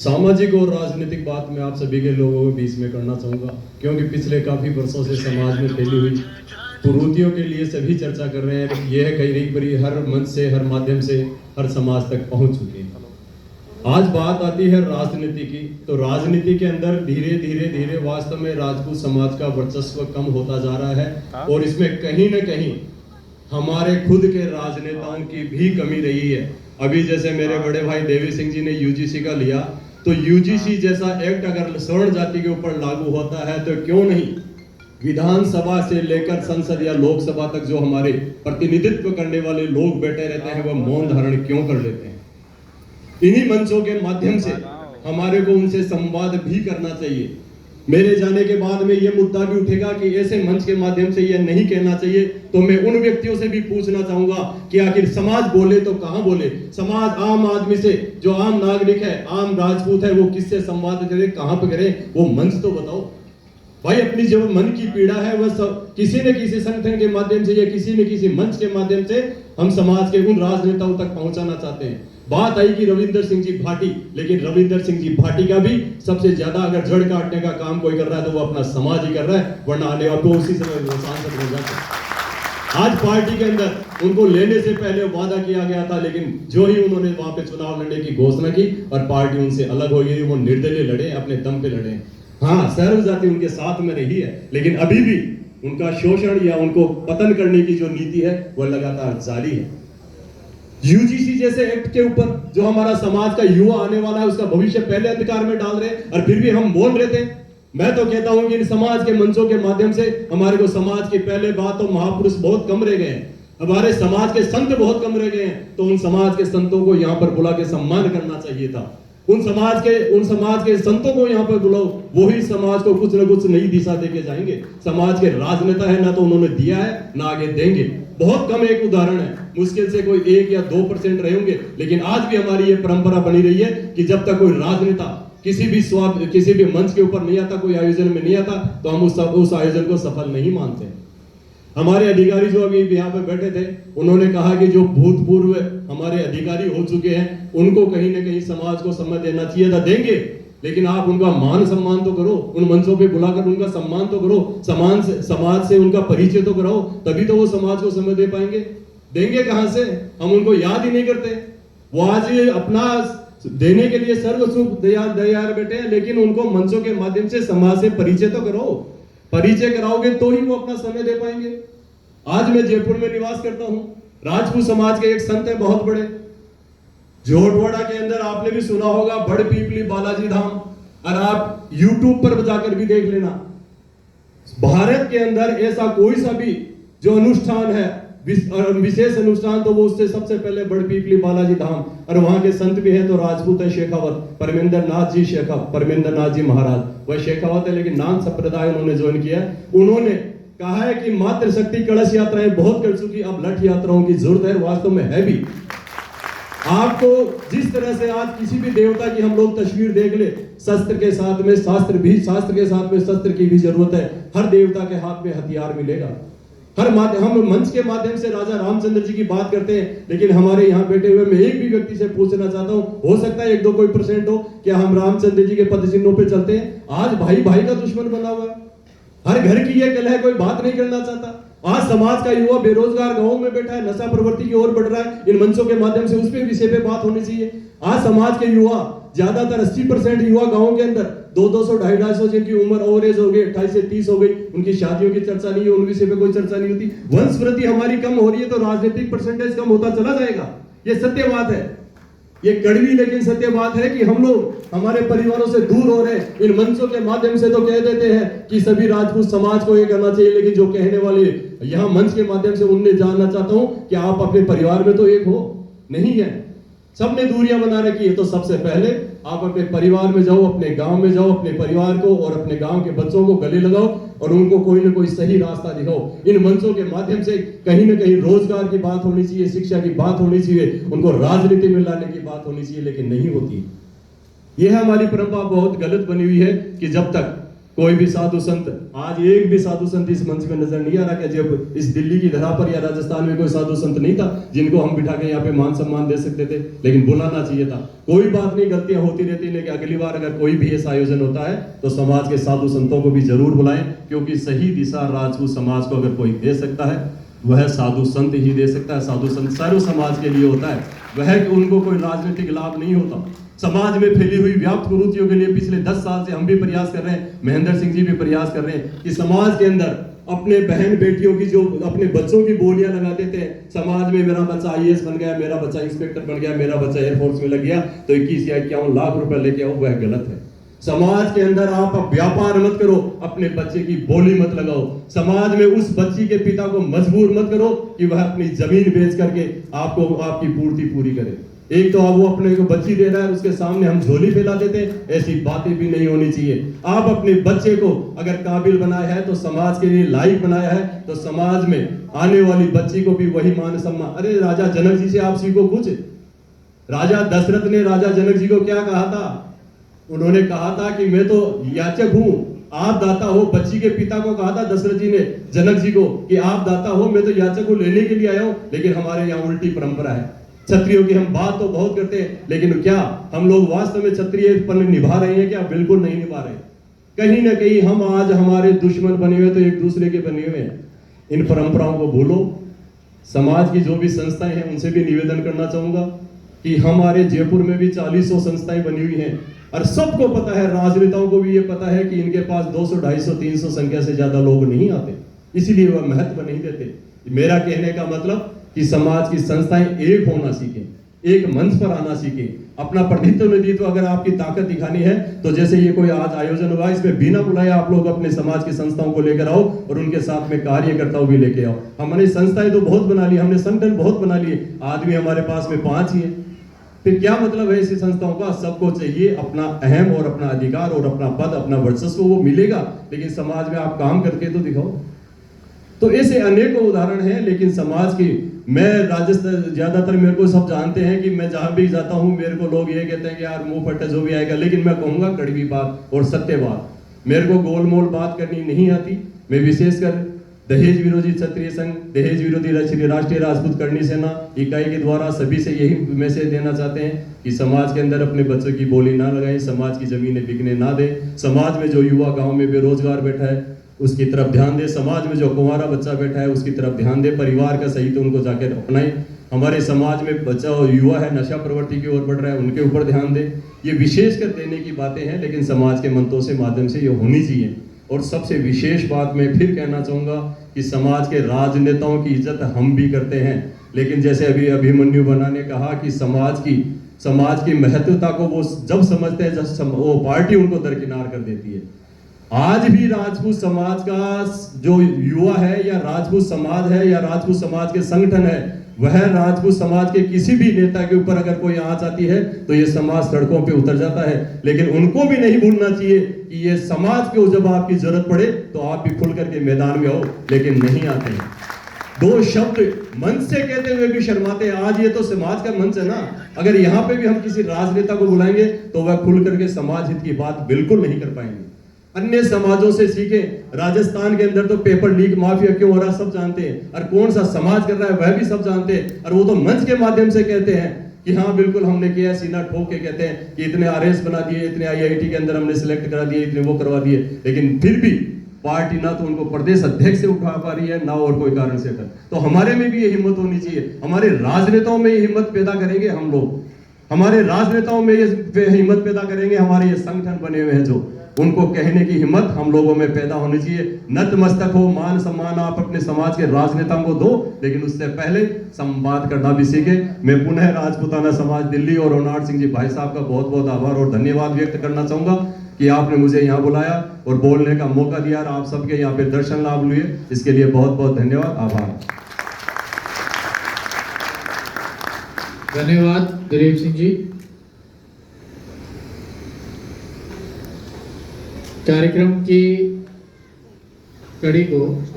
सामाजिक और राजनीतिक बात मैं आप सभी के लोगों के बीच में करना चाहूँगा, क्योंकि पिछले काफ़ी वर्षों से समाज में फैली हुई कुरीतियों के लिए सभी चर्चा कर रहे हैं। यह कई बारी हर मंच से, हर माध्यम से, हर समाज तक पहुँच चुकी है। आज बात आती है राजनीति की, तो राजनीति के अंदर धीरे धीरे वास्तव में राजपूत समाज का वर्चस्व कम होता जा रहा है और इसमें कहीं न कहीं हमारे खुद के राजनेताओं की भी कमी रही है। अभी जैसे मेरे बड़े भाई देवी सिंह जी ने यूजीसी का लिया, तो यूजीसी जैसा एक्ट अगर स्वर्ण जाति के ऊपर लागू होता है तो क्यों नहीं विधानसभा से लेकर संसद या लोकसभा तक जो हमारे प्रतिनिधित्व करने वाले लोग बैठे रहते हैं वह मौन धारण क्यों कर लेते हैं। इन्हीं मंचों के माध्यम से हमारे को उनसे संवाद भी करना चाहिए। मेरे जाने के बाद में यह मुद्दा भी उठेगा कि ऐसे मंच के माध्यम से यह नहीं कहना चाहिए, तो मैं उन व्यक्तियों से भी पूछना चाहूंगा कि आखिर समाज बोले तो कहां बोले। समाज आम आदमी से, जो आम नागरिक है, आम राजपूत है, वो किससे संवाद करे, कहां पर करे, वो मंच तो बताओ भाई। अपनी जो मन की पीड़ा है वह सब किसी न किसी संगठन के माध्यम से या किसी न किसी मंच के माध्यम से हम समाज के उन राजनेताओं तक पहुंचाना चाहते हैं। बात आई कि रविंदर सिंह जी भाटी, लेकिन रविंदर सिंह जी भाटी का भी सबसे ज्यादा अगर जड़ काटने का काम कोई कर रहा है तो वो अपना समाज ही कर रहा है, वरना आने वाले उसी समय वो सांसद हो जाते हैं। आज पार्टी के अंदर उनको लेने से पहले वादा किया गया था, लेकिन जो ही उन्होंने वहां पे चुनाव लड़ने की घोषणा की और पार्टी उनसे अलग हो गई, वो निर्दलीय लड़े, अपने दम पे लड़े। हाँ, सर्व जाति उनके साथ में रही है, लेकिन अभी भी उनका शोषण या उनको पतन करने की जो नीति है वह लगातार जारी है। यूजीसी जैसे एक्ट के ऊपर जो हमारा समाज का युवा आने वाला है उसका भविष्य पहले अंधकार में डाल रहे हैं और फिर भी हम बोल रहे थे। मैं तो कहता हूं कि इन समाज के मंचों के माध्यम से हमारे को समाज की पहले बात तो महापुरुष बहुत कम रह गए हैं, हमारे समाज के संत बहुत कम रह गए हैं, तो उन समाज के संतों को यहाँ पर बुला के सम्मान करना चाहिए था। उन समाज के संतों को यहाँ पर बुलाओ, वो ही समाज को कुछ न कुछ नई दिशा देके जाएंगे। समाज के राजनेता है ना तो उन्होंने दिया है ना आगे देंगे। बहुत कम एक उदाहरण है, मुश्किल से कोई 1 या 2% रहे होंगे, लेकिन आज भी हमारी ये परंपरा बनी रही है कि जब तक कोई राजनेता किसी भी मंच के ऊपर नहीं आता, कोई आयोजन में नहीं आता, तो हम उस आयोजन को सफल नहीं मानते। हमारे अधिकारी जो अभी यहाँ पे बैठे थे, उन्होंने कहा कि जो भूतपूर्व हमारे अधिकारी हो चुके हैं उनको कहीं ना कहीं समाज को समय देना चाहिए था। देंगे, लेकिन आप उनका मान सम्मान तो करो, उन मंचों पे बुलाकर उनका सम्मान तो करो, समाज से उनका परिचय तो कराओ, तभी तो वो समाज को समय दे पाएंगे। देंगे कहां से? हम उनको याद ही नहीं करते। वो आज अपना देने के लिए सर्व सुख तैयार बैठे हैं, लेकिन उनको मंचों के माध्यम से समाज से परिचय तो करो। परिचय कराओगे तो ही वो अपना समय दे पाएंगे। आज मैं जयपुर में निवास करता हूं, राजपूत समाज के एक संत है बहुत बड़े, जोटवाड़ा के अंदर आपने भी सुना होगा बड़ पीपली बालाजी धाम, और आप YouTube पर जाकर भी देख लेना। भारत के अंदर ऐसा कोई सा भी जो अनुष्ठान है, विशेष अनुष्ठान, तो वो उससे सबसे पहले बड़ पीपली बालाजी धाम, और वहां के संत भी है तो राजपूत है, शेखावत परमेंद्र नाथ जी महाराज, वह शेखावत है, लेकिन नान संप्रदाय उन्होंने ज्वाइन किया। उन्होंने कहा है कि मातृ शक्ति कलश यात्राएं बहुत कर चुकी, अब लठ यात्राओं की जरूरत है। वास्तव में है भी। आपको जिस तरह से आज किसी भी देवता की हम लोग तस्वीर देख ले, शस्त्र के साथ में शास्त्र के साथ में शस्त्र की भी जरूरत है। हर देवता के हाथ में हथियार मिलेगा। हम मंच के माध्यम से राजा रामचंद्र जी की बात करते हैं, लेकिन हमारे यहाँ बैठे हुए मैं एक भी व्यक्ति से पूछना चाहता हूँ, हो सकता है 1-2 कोई % हो, क्या हम रामचंद्र जी के पद चिन्हों पे चलते हैं? आज भाई भाई का दुश्मन बना हुआ है। हर घर की यह कलह है, कोई बात नहीं करना चाहता। आज समाज का युवा बेरोजगार गांवों में बैठा है, नशा प्रवृत्ति की ओर बढ़ रहा है। इन मंचों के माध्यम से उस पे विषय पे बात होनी चाहिए। आज समाज के युवा ज्यादातर 80% युवा गांवों के अंदर 200-250 जिनकी उम्र ओवरेज हो गई, 28 से 30 हो गई, उनकी शादियों की चर्चा नहीं है, उन विषय पे कोई चर्चा नहीं होती। वंश वृद्धि हमारी कम हो रही है तो राजनीतिक परसेंटेज कम होता चला जाएगा। ये सत्य बात है, ये कड़वी लेकिन सत्य बात है कि हम लोग हमारे परिवारों से दूर हो रहे हैं। इन मंचों के माध्यम से तो कह देते हैं कि सभी राजपूत समाज को ये करना चाहिए, लेकिन जो कहने वाले यहाँ मंच के माध्यम से उन्हें जानना चाहता हूं कि आप अपने परिवार में तो एक हो, नहीं है, सबने दूरियां बना रखी है। तो सबसे पहले आप अपने परिवार में जाओ, अपने गांव में जाओ, अपने परिवार को और अपने गांव के बच्चों को गले लगाओ और उनको कोई ना कोई सही रास्ता दिखाओ। इन मंचों के माध्यम से कहीं ना कहीं रोजगार की बात होनी चाहिए, शिक्षा की बात होनी चाहिए, उनको राजनीति में लाने की बात होनी चाहिए, लेकिन नहीं होती। यह हमारी परंपरा बहुत गलत बनी हुई है कि जब तक कोई भी साधु संत, आज एक भी साधु संत इस मंच में नजर नहीं आ रहा कि जब इस दिल्ली की धरा पर या राजस्थान में कोई साधु संत नहीं था जिनको हम बिठा के यहाँ पे मान सम्मान दे सकते थे, लेकिन बुलाना चाहिए था। कोई बात नहीं, गलतियां होती रहती, लेकिन अगली बार अगर कोई भी ऐसा आयोजन होता है तो समाज के साधु संतों को भी जरूर बुलाएं, क्योंकि सही दिशा राजपूत समाज को अगर कोई दे सकता है वह साधु संत ही दे सकता है। साधु संत सर्व समाज के लिए होता है, वह उनको कोई राजनीतिक लाभ नहीं होता। समाज में फैली हुई व्याप्त कुरीतियों के लिए पिछले 10 साल से हम भी प्रयास कर रहे हैं, महेंद्र सिंह जी भी प्रयास कर रहे हैं कि समाज के अंदर अपने बहन बेटियों की, जो अपने बच्चों की बोलियां लगा देते हैं, समाज में मेरा बच्चा IAS बन गया, मेरा बच्चा इंस्पेक्टर बन गया, मेरा बच्चा एयरफोर्स में लग गया तो 21 या 51 लाख रुपए लेके आओ, वह गलत है। समाज के अंदर आप व्यापार मत करो, अपने बच्चे की बोली मत लगाओ। समाज में उस बच्ची के पिता को मजबूर मत करो कि वह अपनी जमीन बेच करके आपको आपकी पूर्ति पूरी करे। एक तो आप वो अपने को बच्ची दे रहा है, उसके सामने हम झोली फैला देते हैं, ऐसी बातें भी नहीं होनी चाहिए। आप अपने बच्चे को अगर काबिल बनाया है तो समाज के लिए लायक बनाया है तो समाज में आने वाली बच्ची को भी वही मान सम्मान। अरे राजा जनक जी से आप सीखो कुछ। राजा दशरथ ने राजा जनक जी को क्या कहा था? उन्होंने कहा था कि मैं तो याचक हूं, आप दाता हो। बच्ची के पिता को कहा था दशरथ जी ने जनक जी को कि आप दाता हो, मैं तो याचक को लेने के लिए आया हूं। लेकिन हमारे यहाँ उल्टी परंपरा है। क्षत्रियों की हम बात तो बहुत करते हैं, लेकिन क्या हम लोग वास्तव में क्षत्रिय पन निभा रहे हैं? क्या बिल्कुल नहीं निभा रहे। कहीं ना कहीं हम आज हमारे दुश्मन बने हुए तो एक दूसरे के बने हुए हैं। इन परंपराओं को भूलो। समाज की जो भी संस्थाएं हैं उनसे भी निवेदन करना चाहूंगा कि हमारे जयपुर में भी 40 संस्थाएं बनी हुई हैं और सबको पता है, राजनेताओं को भी ये पता है कि इनके पास 200, 250, 300 संख्या से ज्यादा लोग नहीं आते, इसलिए वह महत्व नहीं देते। मेरा कहने का मतलब कि समाज की संस्थाएं एक होना सीखें, एक मंच पर आना सीखें, अपना प्रतिनिधित्व अगर आपकी ताकत दिखानी है तो जैसे ये कोई आज आयोजन हुआ, इसमें बिना बुलाए आप लोग अपने समाज की संस्थाओं को लेकर आओ और उनके साथ में कार्यकर्ताओं भी लेके आओ। हमने संस्थाएं तो बहुत बना ली, हमने संगठन बहुत बना लिए, आदमी हमारे पास में 5 ही है, फिर क्या मतलब है ऐसी संस्थाओं का? सबको चाहिए अपना अहम और अपना अधिकार और अपना पद, अपना वर्चस्व वो मिलेगा, लेकिन समाज में आप काम करके तो दिखाओ। तो ऐसे अनेकों उदाहरण हैं। लेकिन समाज की, मैं राजस्थान, ज्यादातर मेरे को सब जानते हैं कि मैं जहां भी जाता हूं मेरे को लोग ये कहते हैं कि यार मुंह फटे जो भी आएगा, लेकिन मैं कहूंगा कड़वी बात और सत्य बात। मेरे को गोलमोल बात करनी नहीं आती। मैं विशेषकर दहेज विरोधी क्षत्रिय संघ, दहेज विरोधी राष्ट्रीय राजपूत करणी सेना इकाई के द्वारा सभी से यही मैसेज देना चाहते हैं कि समाज के अंदर अपने बच्चों की बोली ना लगाएं, समाज की जमीनें बिकने ना दें। समाज में जो युवा गांव में बेरोजगार बैठा है उसकी तरफ ध्यान दे, समाज में जो कुंवारा बच्चा बैठा है उसकी तरफ ध्यान दे, परिवार का सही तो उनको जाकर अपनाएं। हमारे समाज में बच्चा और युवा है नशा प्रवृत्ति की ओर बढ़ रहा है, उनके ऊपर ध्यान दे। ये विशेषकर देने की बातें हैं, लेकिन समाज के मंत्रों से माध्यम से ये होनी चाहिए। और सबसे विशेष बात मैं फिर कहना चाहूंगा कि समाज के राजनेताओं की इज्जत हम भी करते हैं, लेकिन जैसे अभी अभिमन्यु बना ने कहा कि समाज की महत्वता को वो जब समझते हैं जब वो पार्टी उनको दरकिनार कर देती है। आज भी राजपूत समाज का जो युवा है या राजपूत समाज है या राजपूत समाज के संगठन है, वह राजपूत समाज के किसी भी नेता के ऊपर अगर कोई आंच आती है तो ये समाज सड़कों पे उतर जाता है। लेकिन उनको भी नहीं भूलना चाहिए कि ये समाज को जब आपकी जरूरत पड़े तो आप भी खुल करके मैदान में आओ, लेकिन नहीं आते हैं। 2 शब्द मंच से कहते हुए भी शर्माते हैं। आज ये तो समाज का मंच है ना, अगर यहाँ पे भी हम किसी राजनेता को बुलाएंगे तो वह खुल करके समाज हित की बात बिल्कुल नहीं कर पाएंगे। अन्य समाजों से सीखें। राजस्थान के अंदर तो पेपर लीक माफिया क्यों हो रहा सब जानते हैं, और कौन सा समाज कर रहा है वह भी सब जानते हैं, और वो तो मंच के माध्यम से कहते हैं कि हाँ बिल्कुल हमने किया, सीना ठोक के कहते हैं कि इतने RS बना दिए, इतने IIT के अंदर हमने सिलेक्ट करा दिए, इतने वो करवा दिए। लेकिन फिर भी पार्टी ना तो उनको प्रदेश अध्यक्ष से उठा पा रही है, ना और कोई कारण से कर। तो हमारे में भी ये हिम्मत होनी चाहिए। हमारे राजनेताओं में ये हिम्मत पैदा करेंगे हम लोग, हमारे राजनेताओं में ये हिम्मत पैदा करेंगे हमारे ये संगठन बने हुए हैं, जो उनको कहने की हिम्मत हम लोगों में पैदा होनी चाहिए। नतमस्तक हो, मान सम्मान आप अपने समाज के राजनेताओं को दो, लेकिन उससे पहले संवाद करना भी सीखे। मैं पुनः राजपूताना समाज दिल्ली और रोनाल्ड सिंह जी भाई साहब का बहुत बहुत आभार और धन्यवाद व्यक्त करना चाहूंगा कि आपने मुझे यहाँ बुलाया और बोलने का मौका दिया और आप सबके यहाँ पे दर्शन लाभ लिए, इसके लिए बहुत बहुत धन्यवाद, आभार। धन्यवाद दिलीप सिंह जी। कार्यक्रम की कड़ी को